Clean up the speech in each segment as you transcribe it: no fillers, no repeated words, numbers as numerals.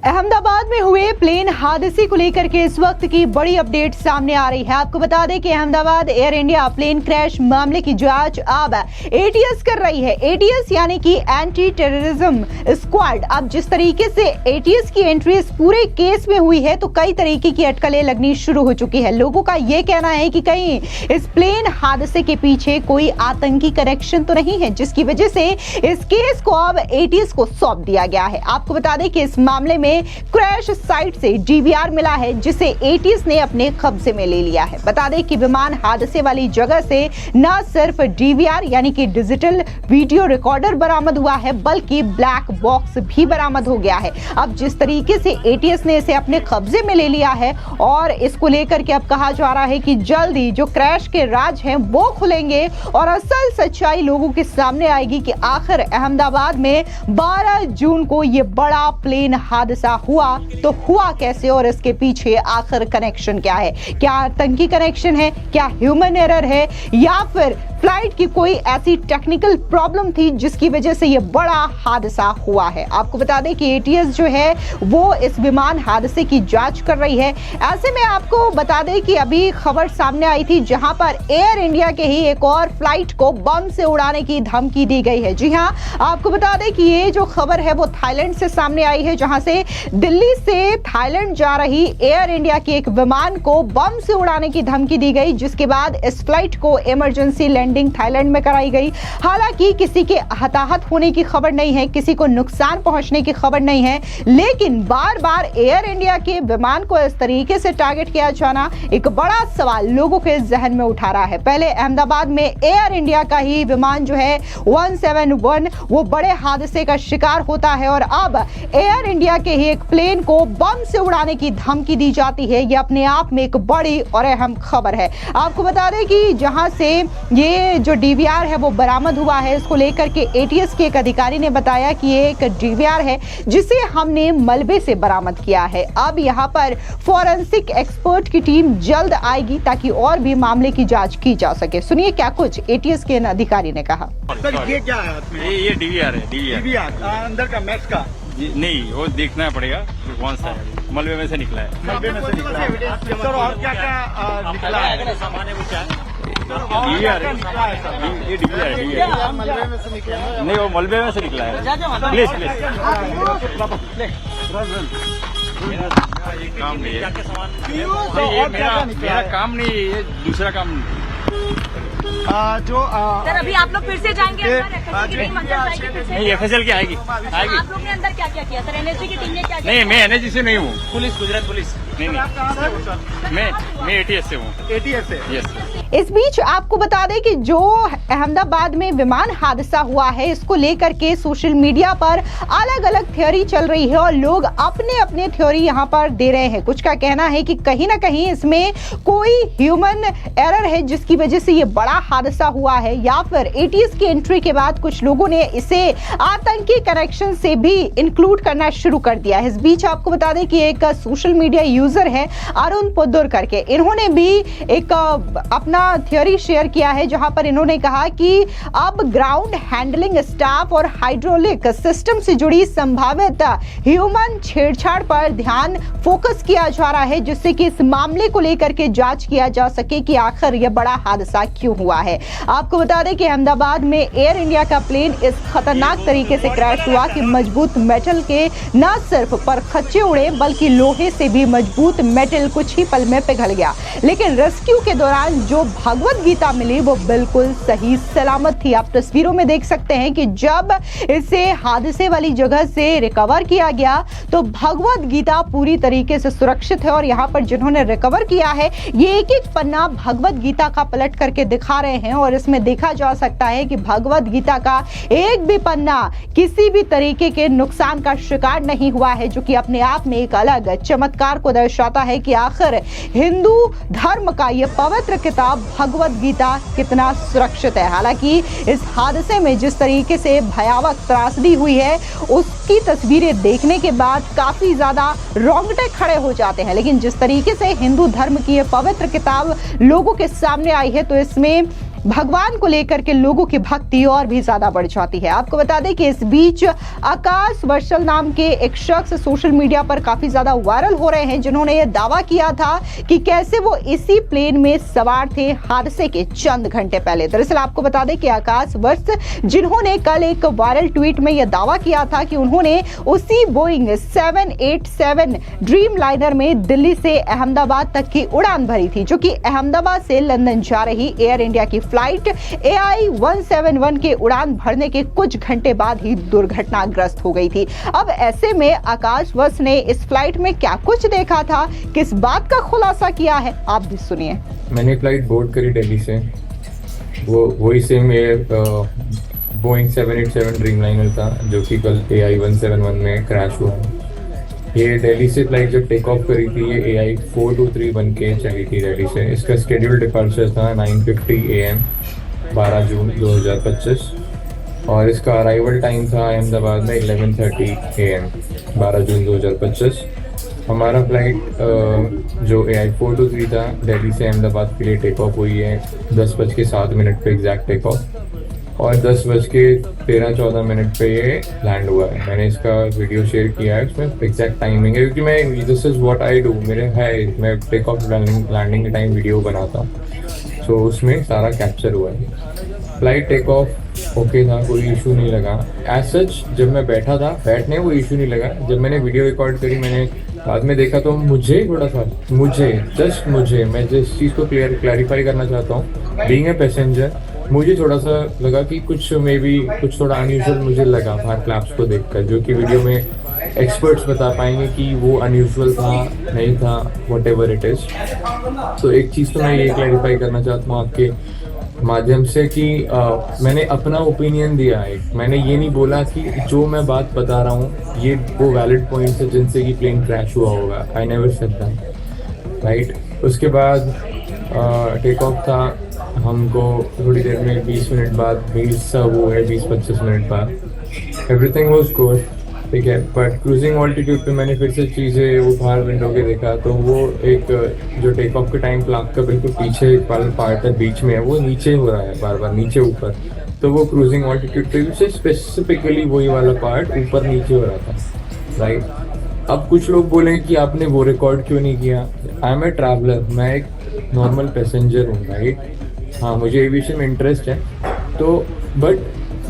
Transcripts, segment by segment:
अहमदाबाद में हुए प्लेन हादसे को लेकर के इस वक्त की बड़ी अपडेट सामने आ रही है। आपको बता दें कि Ahmedabad Air India plane crash मामले की जांच अब एटीएस कर रही है। एटीएस यानी कि एंटी टेररिज्म स्क्वाड। अब जिस तरीके से एटीएस की एंट्री इस पूरे केस में हुई है तो कई तरीके की अटकलें लगनी शुरू हो चुकी है। लोगों का यह कहना है कि कहीं इस प्लेन हादसे के पीछे कोई आतंकी कनेक्शन तो नहीं है, जिसकी वजह से इस केस को अब एटीएस को सौंप दिया गया है। आपको बता दें कि इस मामले में क्रैश साइट से डीवीआर मिला है, जिसे एटीएस ने अपने कब्जे में ले लिया है। बता दें कि विमान हादसे वाली जगह से न सिर्फ डीवीआर यानी कि डिजिटल वीडियो रिकॉर्डर बरामद हुआ है, बल्कि ब्लैक बॉक्स भी बरामद हो गया है। अब जिस तरीके से एटीएस ने इसे अपने कब्जे में ले लिया है और इसको लेकर के अब कहा जा रहा है कि जल्दी जो क्रैश के राज हैं वो खुलेंगे और असल सच्चाई लोगों के सामने आएगी कि आखिर अहमदाबाद में 12 जून को ये बड़ा प्लेन हादसा हुआ तो हुआ कैसे और इसके पीछे आखिर कनेक्शन क्या है। क्या आतंकी कनेक्शन है, क्या ह्यूमन एरर है, या फिर फ्लाइट की कोई ऐसी टेक्निकल प्रॉब्लम थी जिसकी वजह से यह बड़ा हादसा हुआ है। आपको बता दें कि एटीएस जो है वो इस विमान हादसे की जांच कर रही है। ऐसे में आपको बता दें कि अभी खबर सामने आई थी जहां पर एयर इंडिया के ही एक और फ्लाइट को बम से उड़ाने की धमकी दी गई है। जी हां, आपको बता दें कि ये जो खबर है वो थाईलैंड से सामने आई है, जहां से दिल्ली से थाईलैंड जा रही एयर इंडिया के एक विमान को बम से उड़ाने की धमकी दी गई, जिसके बाद इस फ्लाइट को इमरजेंसी लैंडिंग थाईलैंड में कराई गई। हालांकि किसी के हताहत होने की खबर नहीं है, किसी को नुकसान पहुंचने की खबर नहीं है, लेकिन बार बार एयर इंडिया के विमान को इस तरीके से टारगेट किया जाना एक बड़ा सवाल लोगों के जहन में उठा रहा है। पहले अहमदाबाद में एयर इंडिया का ही विमान जो है 171 वो बड़े हादसे का शिकार होता है और अब एयर इंडिया के ही एक प्लेन को बम से उड़ाने की धमकी दी जाती है। यह अपने आप में एक बड़ी और अहम खबर है। आपको बता दें कि जहां से ये जो डीवीआर है वो बरामद हुआ है, इसको लेकर के एटीएस के एक अधिकारी ने बताया कि ये एक डीवीआर है जिसे हमने मलबे से बरामद किया है। अब यहाँ पर फोरेंसिक एक्सपर्ट की टीम जल्द आएगी ताकि और भी मामले की जांच की जा सके। सुनिए क्या कुछ एटीएस के अधिकारी ने कहा। सर ये क्या है हाथ में? ये डीवीआर है। डीवीआर अंदर का मैक्स का नहीं, वो देखना पड़ेगा कौन सा है। मलबे में से निकला है। मलबे में से निकला है। सर और क्या क्या निकला है? सामान है वो क्या है? डीवीआर है। ये डीवीआर है। मलबे में से निकला है। नहीं, वो मलबे में से निकला है। प्लीज प्लीज काम नहीं है। मेरा काम नहीं है, ये दूसरा काम जो सर अभी आप लोग फिर से जाएंगे नहीं, एफएसएल की आएगी। आप लोग ने अंदर क्या क्या किया सर? एनएसजी की टीम ने क्या नहीं, मैं एनएसजी से नहीं हूँ। Police, Gujarat police. नहीं, मैं एटीएस से हूँ। एटीएस से? यस। इस बीच आपको बता दें कि जो अहमदाबाद में विमान हादसा हुआ है इसको लेकर के सोशल मीडिया पर अलग अलग थ्योरी चल रही है और लोग अपने अपने थ्योरी यहां पर दे रहे हैं। कुछ का कहना है कि कहीं ना कहीं इसमें कोई ह्यूमन एरर है जिसकी वजह से ये बड़ा हादसा हुआ है, या फिर एटीएस की एंट्री के बाद कुछ लोगों ने इसे आतंकी कनेक्शन से भी इंक्लूड करना शुरू कर दिया है। इस बीच आपको बता दें कि एक सोशल मीडिया यूजर है अरुण पुद्दुर करके, इन्होंने भी एक अपना थ्योरी शेयर किया है जहां पर इन्होंने कहा कि अब ग्राउंड हैंडलिंग स्टाफ और हाइड्रोलिक सिस्टम से जुड़ी संभावित ह्यूमन छेड़छाड़ पर ध्यान फोकस किया जा रहा है, जिससे कि इस मामले को लेकर के जांच किया जा सके कि आखिर यह बड़ा हादसा क्यों हुआ है। आपको बता दें कि अहमदाबाद में एयर इंडिया का प्लेन इस खतरनाक तरीके से क्रैश हुआ कि मजबूत मेटल के न सिर्फ परखच्चे उड़े बल्कि लोहे से भी मजबूत मेटल कुछ ही पल में पिघल गया। लेकिन रेस्क्यू के दौरान जो भगवत गीता मिली वो बिल्कुल सही सलामत थी। आप तस्वीरों में देख सकते हैं कि जब इसे हादसे वाली जगह से रिकवर किया गया तो भगवत गीता पूरी तरीके से सुरक्षित है और यहाँ पर जिन्होंने रिकवर किया है ये एक एक पन्ना भगवत गीता का पलट करके दिखा रहे हैं और इसमें देखा जा सकता है कि भगवत गीता का एक भी पन्ना किसी भी तरीके के नुकसान का शिकार नहीं हुआ है, जो कि अपने आप में एक अलग चमत्कार को दर्शाता है कि आखिर हिंदू धर्म का यह पवित्र किताब भगवत गीता कितना सुरक्षित है। हालांकि इस हादसे में जिस तरीके से भयावह त्रासदी हुई है उसकी तस्वीरें देखने के बाद काफी ज्यादा रोंगटे खड़े हो जाते हैं, लेकिन जिस तरीके से हिंदू धर्म की यह पवित्र किताब लोगों के सामने आई है तो इसमें भगवान को लेकर के लोगों की भक्ति और भी ज्यादा बढ़ जाती है। आपको बता दें कि इस बीच आकाश वर्षल नाम के एक शख्स सोशल मीडिया पर काफी ज्यादा वायरल हो रहे हैं, जिन्होंने यह दावा किया था कि कैसे वो इसी प्लेन में सवार थे हादसे के चंद घंटे पहले। दरअसल आपको बता दें कि आकाश वर्ष जिन्होंने कल एक वायरल ट्वीट में यह दावा किया था कि उन्होंने उसी बोइंग 787 ड्रीम लाइनर में दिल्ली से अहमदाबाद तक की उड़ान भरी थी, जो कि अहमदाबाद से लंदन जा रही एयर इंडिया की फ्लाइट AI 171 के उड़ान भरने के कुछ घंटे बाद ही दुर्घटनाग्रस्त हो गई थी। अब ऐसे में आकाश वर्ष ने इस फ्लाइट में क्या कुछ देखा था, किस बात का खुलासा किया है, आप भी सुनिए। मैंने फ्लाइट बोर्ड करी दिल्ली से, वही same air Boeing 787 dream liner था जो कि कल AI 171 में क्रैश हुआ। ये दिल्ली से फ्लाइट जब टेक ऑफ करी थी, ये AI 4231 के चली थी दिल्ली से। इसका शेड्यूल डिपार्चर था 9:50 AM 12 जून 2025 और इसका अराइवल टाइम था अहमदाबाद में 11:30 AM 12 जून 2025। हमारा फ्लाइट जो AI 423 था दिल्ली से अहमदाबाद के लिए टेक ऑफ हुई है 10:07 पे एग्जैक्ट टेक ऑफ और 10:13-14 पे ये लैंड हुआ है। मैंने इसका वीडियो शेयर किया है, उसमें एग्जैक्ट टाइमिंग है क्योंकि मैं this is what I do, मैं टेक ऑफ लैंडिंग के टाइम वीडियो बनाता हूँ, सो उसमें सारा कैप्चर हुआ है। फ्लाइट टेक ऑफ ओके था, कोई इशू नहीं लगा। एज सच जब मैं बैठा था, बैठने वो इशू नहीं लगा। जब मैंने वीडियो रिकॉर्ड करी, मैंने बाद में देखा तो मैं जिस चीज़ को क्लैरिफाई करना चाहता हूँ, बीइंग ए पैसेंजर, मुझे थोड़ा सा लगा कि कुछ थोड़ा अनयूजुअल मुझे लगा बाहर फ्लैप्स को देखकर, जो कि वीडियो में एक्सपर्ट्स बता पाएंगे कि वो अनयूजुअल था नहीं था, व्हाटएवर इट इज़। तो एक चीज़ तो मैं ये क्लैरिफाई करना चाहता हूँ आपके माध्यम से कि मैंने अपना ओपिनियन दिया है। मैंने ये नहीं बोला कि जो मैं बात बता रहा हूँ ये वो वैलिड पॉइंट्स है जिनसे कि प्लेन क्रैश हुआ होगा। I never said that, right. उसके बाद टेक ऑफ था, हमको थोड़ी देर में 20 मिनट बाद 20-25 मिनट बाद एवरीथिंग वाज गुड, ठीक है। बट क्रूजिंग ऑल्टीट्यूड पे मैंने फिर से चीज़ें वो बाहर विंडो के देखा तो वो एक जो टेक ऑफ के टाइम प्लाक का बिल्कुल पीछे एक पार्ट है बीच में है, वो नीचे हो रहा है बार बार नीचे ऊपर। तो वो क्रूजिंग ऑल्टीट्यूड पे से स्पेसिफिकली वही वाला पार्ट ऊपर नीचे हो रहा था, राइट। अब कुछ लोग बोलेंगे कि आपने वो रिकॉर्ड क्यों नहीं किया। आई एम ए ट्रैवलर, मैं एक नॉर्मल पैसेंजर हूँ, राइट। हाँ, मुझे एविएशन में इंटरेस्ट है, तो बट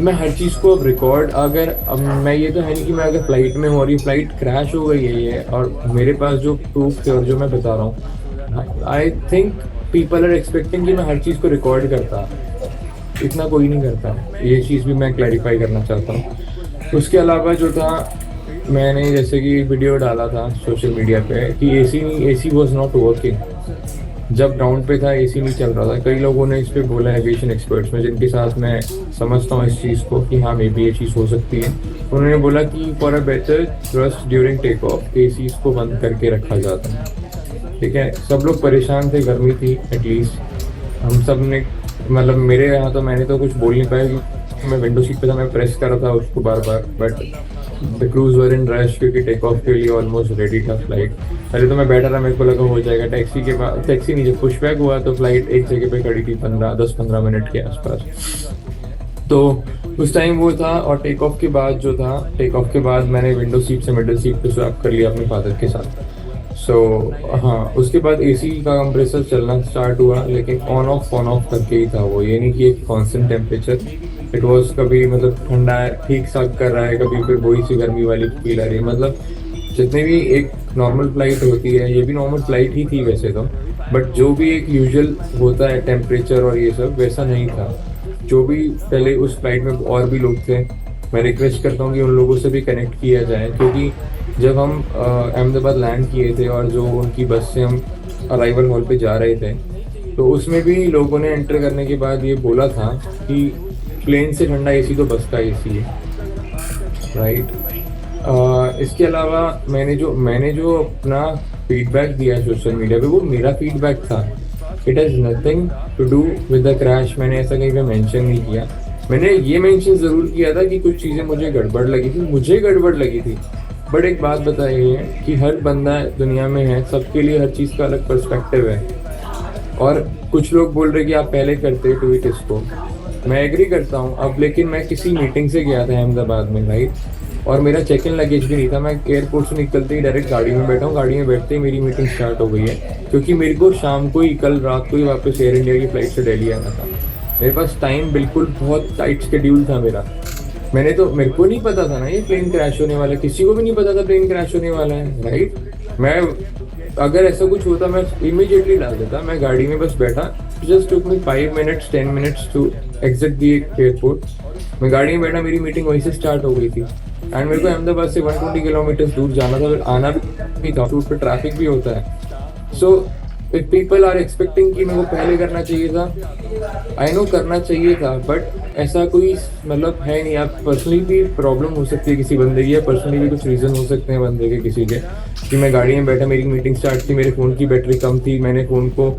मैं हर चीज़ को अब रिकॉर्ड, अगर अब मैं ये तो है नहीं कि मैं अगर फ्लाइट में हूँ और ये फ्लाइट क्रैश हो गई है ये, और मेरे पास जो प्रूफ थे और जो मैं बता रहा हूँ, I think people are expecting कि मैं हर चीज़ को रिकॉर्ड करता। इतना कोई नहीं करता, ये चीज़ भी मैं क्लैरिफाई करना चाहता हूँ। उसके अलावा जो था, मैंने जैसे कि वीडियो डाला था सोशल मीडिया पे कि AC वॉज नॉट वर्किंग। जब ग्राउंड पे था AC नहीं चल रहा था। कई लोगों ने इस पे बोला, एविएशन एक्सपर्ट्स में जिनके साथ मैं समझता हूँ इस चीज़ को कि हाँ मे बी ये चीज़ हो सकती है, उन्होंने बोला कि for a better trust during take off AC को बंद करके रखा जाता है, ठीक है। सब लोग परेशान थे, गर्मी थी, एटलीस्ट हम सब ने, मतलब मेरे यहाँ तो मैंने तो कुछ बोल नहीं पाया कि मैं विंडो सीट पे था, मैं प्रेस कर रहा था उसको बार बार। But the crew were in rush क्योंकि टेक ऑफ के लिए ऑलमोस्ट रेडी था फ्लाइट। पहले तो मैं बैठा रहा, मेरे को लगा हो जाएगा। टैक्सी के बाद, टैक्सी नहीं, जब पुशबैक हुआ तो फ्लाइट एक जगह पे खड़ी थी 10-15 मिनट के आसपास। तो उस टाइम वो था। और टेक ऑफ के बाद जो था, टेक ऑफ के बाद मैंने विंडो सीट से मिडिल सीट पे स्वैप कर लिया अपने फादर के साथ। हाँ, उसके बाद AC का कंप्रेसर चलना स्टार्ट हुआ, लेकिन ऑन ऑफ करके ही था वो, ये नहीं कि एक कांस्टेंट टेम्परेचर। इट वाज कभी मतलब ठंडा है, ठीक सा कर रहा है, कभी फिर वही सी गर्मी वाली फील आ रही है। मतलब जितनी भी एक नॉर्मल फ्लाइट होती है, ये भी नॉर्मल फ्लाइट ही थी वैसे तो, बट जो भी एक यूजुअल होता है टेम्परेचर और ये सब, वैसा नहीं था। जो भी पहले उस फ्लाइट में और भी लोग थे, मैं रिक्वेस्ट करता हूँ कि उन लोगों से भी कनेक्ट किया जाए, क्योंकि जब हम अहमदाबाद लैंड किए थे और जो उनकी बस से हम अराइवल हॉल पे जा रहे थे, तो उसमें भी लोगों ने एंटर करने के बाद ये बोला था कि प्लेन से ठंडा AC तो बस का AC है, राइट। इसके अलावा मैंने जो अपना फीडबैक दिया सोशल मीडिया पे, वो मेरा फीडबैक था। It has nothing to do with the crash. मैंने ऐसा कहीं पे मेंशन नहीं किया। मैंने ये मेंशन ज़रूर किया था कि कुछ चीज़ें मुझे गड़बड़ लगी थी। बट एक बात बताइए कि हर बंदा दुनिया में है, सबके लिए हर चीज़ का अलग पर्सपेक्टिव है, और कुछ लोग बोल रहे कि आप पहले करते ट्वीट इसको, मैं एग्री करता हूँ अब, लेकिन मैं किसी मीटिंग से गया था अहमदाबाद में राइट, और मेरा चेक इन लगेज भी नहीं था। मैं एयरपोर्ट से निकलते ही डायरेक्ट गाड़ी में बैठा हूँ, गाड़ी में बैठते ही मेरी मीटिंग स्टार्ट हो गई है, क्योंकि मेरे को शाम को ही, कल रात को ही वापस एयर इंडिया की फ्लाइट से दिल्ली आना था। मेरे पास टाइम बिल्कुल बहुत टाइट शेड्यूल था मेरा। मेरे को नहीं पता था ना ये प्लेन क्रैश होने वाला है, किसी को भी नहीं पता था प्लेन क्रैश होने वाला है राइट। मैं अगर ऐसा कुछ होता मैं इमीडिएटली डाल देता। मैं गाड़ी में बस बैठा, just took me 5 minutes 10 minutes to exit the airport. मैं गाड़ी में बैठा, मेरी मीटिंग वहीं से स्टार्ट हो गई थी। एंड मेरे को अहमदाबाद से 120 किलोमीटर दूर जाना था, फिर आना भी था, रूट पे ट्रैफिक भी होता है। So if people are expecting कि मेरे को पहले करना चाहिए था, आई नो करना चाहिए था, बट ऐसा कोई मतलब है नहीं। आप पर्सनली भी प्रॉब्लम हो सकती है किसी बंदे की, या पर्सनली भी कुछ रीज़न हो सकते हैं बंदे के किसी के, कि मैं गाड़ी में बैठा, मेरी मीटिंग स्टार्ट थी, मेरे फ़ोन की बैटरी कम थी, मैंने फ़ोन को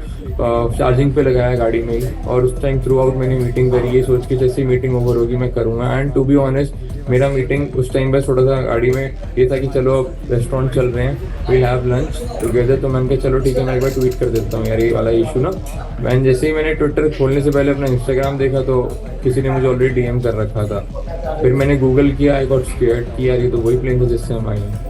चार्जिंग पे लगाया गाड़ी में ही, और उस टाइम थ्रू आउट मैंने मीटिंग करी, ये सोच के जैसे मीटिंग ओवर होगी मैं करूँगा। एंड टू बी ऑनेस्ट मेरा मीटिंग उस टाइम बस थोड़ा सा गाड़ी में ये था कि चलो अब रेस्टोरेंट चल रहे हैं, वी हैव लंच टुगेदर, तो मैंने कहा चलो ठीक है मैं एक बार ट्वीट कर देता हूँ यार ये वाला इशू ना। मैंने जैसे ही मैंने ट्विटर खोलने से पहले अपना इंस्टाग्राम देखा तो किसी ने मुझे ऑलरेडी DM कर रखा था। फिर मैंने गूगल किया, आई गॉट स्केयर्ड कि यार ये तो वही प्लेन था जिससे हम आए हैं।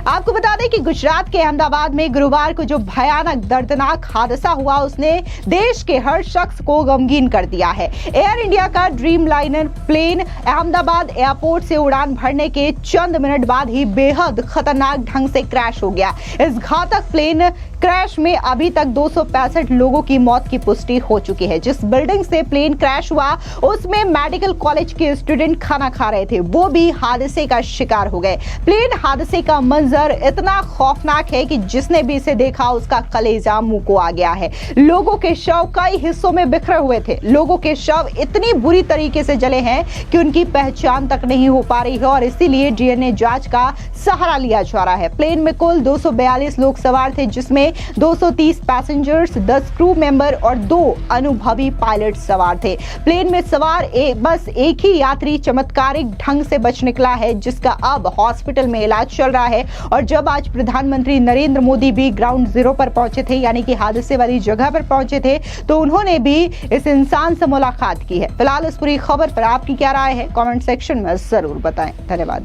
आपको बता दें कि गुजरात के अहमदाबाद में गुरुवार को जो भयानक दर्दनाक हादसा हुआ उसने देश के हर शख्स को गमगीन कर दिया है। एयर इंडिया का Dreamliner plane Ahmedabad airport से उड़ान भरने के चंद मिनट बाद ही बेहद खतरनाक ढंग से क्रैश हो गया। इस घातक प्लेन क्रैश में अभी तक 265 लोगों की मौत की पुष्टि हो चुकी है। जिस बिल्डिंग से प्लेन क्रैश हुआ उसमें मेडिकल कॉलेज के स्टूडेंट खाना खा रहे थे, वो भी हादसे का शिकार हो गए। प्लेन हादसे का मंजर इतना खौफनाक है कि जिसने भी इसे देखा उसका कलेजा मुंह को आ गया है। लोगों के शव कई हिस्सों में बिखरे हुए थे। लोगों के शव इतनी बुरी तरीके से जले हैं कि उनकी पहचान तक नहीं हो पा रही है, और इसीलिए DNA जांच का सहारा लिया जा रहा है। प्लेन में कुल 242 लोग सवार थे, जिसमें 230 पैसेंजर्स, 10 क्रू मेंबर और 2 अनुभवी पायलट सवार थे। प्लेन में सवार बस एक ही यात्री चमत्कारिक ढंग से बच निकला है, जिसका अब हॉस्पिटल में इलाज चल रहा है। और जब आज प्रधानमंत्री नरेंद्र मोदी भी ग्राउंड जीरो पर पहुंचे थे, यानी कि हादसे वाली जगह पर पहुंचे थे, तो उन्होंने भी इस इंसान से मुलाकात की है। फिलहाल इस पूरी खबर पर आपकी क्या राय है, कमेंट सेक्शन में जरूर बताएं। धन्यवाद।